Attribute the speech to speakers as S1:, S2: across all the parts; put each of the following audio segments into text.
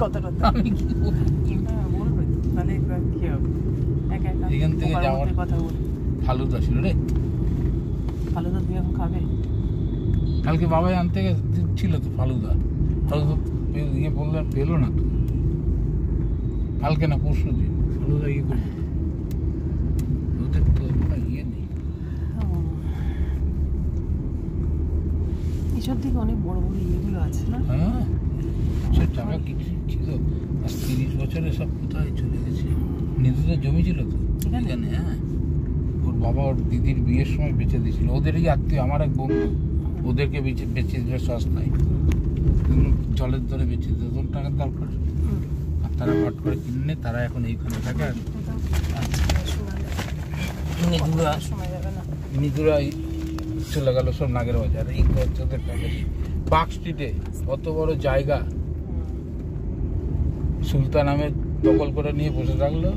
S1: কথাটা
S2: আমি কি
S1: বলবে তাহলে কি হবে একা একা
S2: এখান থেকে যাওয়ার
S1: কথা বল
S2: ফালুদা ছিল রে
S1: ফালুদা তুমি এখন খাবে
S2: কালকে বাবাই আনতে ছিল তো ফালুদা ইয়ে বললে পেলো না তো কালকে না পরশু দিন ফালুদা ইয়ে করবে ওদের তো ইয়ে নেই
S1: এসব দিকে অনেক বড় বড় ইয়েগুলো আছে না
S2: হ্যাঁ সব টাকা কিছু ছিল আর 30 বছরে সব কোথায় চলে গেছে নিজেদের জমি ছিল তো এখানে হ্যাঁ ওর বাবা ওর দিদির বিয়ের সময় বেচে দিয়েছিল ওদেরই আত্মীয় আমার এক বন্ধু ওদেরকে বেচে দিল সস্তায় জলের দরে বেচে দিত তোর টাকার দরকার আর তারা পাট করে কিনে তারা এখন এইখানে থাকে আর নিদুরা চলে গেল সব নাগের বাজার এই বাচ্চাদের ফ্যামিলি পার্ক স্ট্রিটে অত বড় জায়গা সুলতান আহমেদ দখল করে নিয়ে বসে থাকলো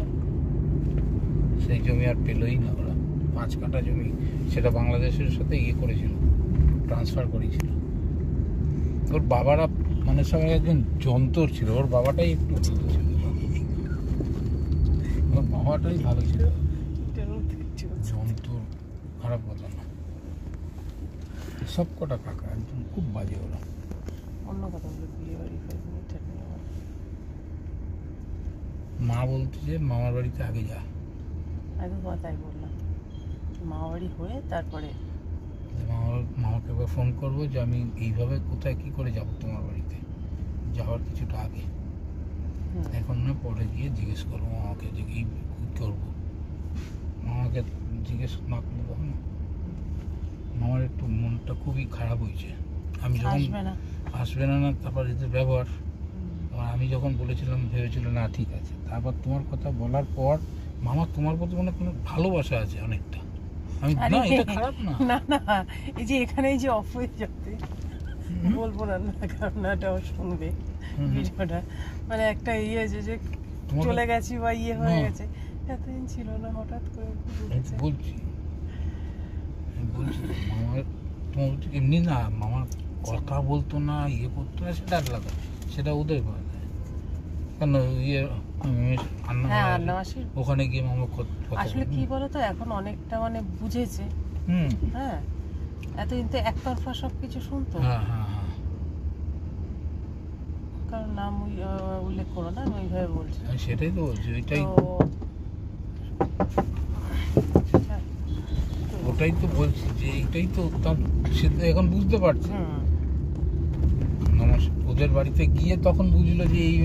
S2: সেই জমি আর পেলই না ওরা 5 কাঠা জমি সেটা বাংলাদেশের সাথে ইয়ে করেছিল ট্রান্সফার করেছিল ওর বাবারা মানে সবাই একজন যন্ত্র ছিল ওর বাবাটাই একটু ভালো ছিল ওর বাবাটাই ভালো ছিল যন্ত্র খারাপ কথা না সব কটা কাকা একদম খুব বাজে ওরা
S1: অন্য কথা বলে বিয়ে বাড়ি
S2: মা বলতে যে মামার বাড়িতে আগে যা
S1: আমি তো তাই বললাম মামা বাড়ি হয়ে তারপরে
S2: মামাকে একবার ফোন করবো যে আমি এইভাবে কোথায় কি করে যাব তোমার বাড়িতে যাওয়ার কিছুটা আগে এখন না পরে গিয়ে জিজ্ঞেস করবো মামাকে যে কি করবো মামাকে জিজ্ঞেস না করলে কখনো মামার একটু মনটা খুবই খারাপ হয়েছে আমি যখন আসবে না তারপর এদের ব্যবহার আমি যখন বলেছিলাম ভেবেছিল না ঠিক আছে তারপর তোমার কথা বলার পর মামা তোমার প্রতি মনে কোনো ভালোবাসা আছে অনেকটা আমি না এটা খারাপ না
S1: না না এই যে এখানে এই যে অফ হয়ে যাবে বলবো না কারণ এটাও শুনবে ভিডিওটা মানে একটা ইয়ে যে চলে গেছি বা ইয়ে হয়ে গেছে এতদিন ছিল না হঠাৎ করে
S2: বলছি মামার তোমার এমনি না মামার কথা বলতো না ইয়ে করতো না সেটা আলাদা সেটা ওদের করা যায় কেন ইয়ে ওখানে গিয়ে মামা
S1: আসলে কি বলতো এখন অনেকটা মানে বুঝেছে হ্যাঁ এতদিন তো একতরফা সবকিছু শুনতো কারণ নাম উল্লেখ করো না আমি ওইভাবে বলছি
S2: সেটাই তো বলছি ওটাই তো বলছি যে এইটাই তো সে তো এখন বুঝতে পারছে ওদের বাড়িতে গিয়ে তখন বুঝলো যে এই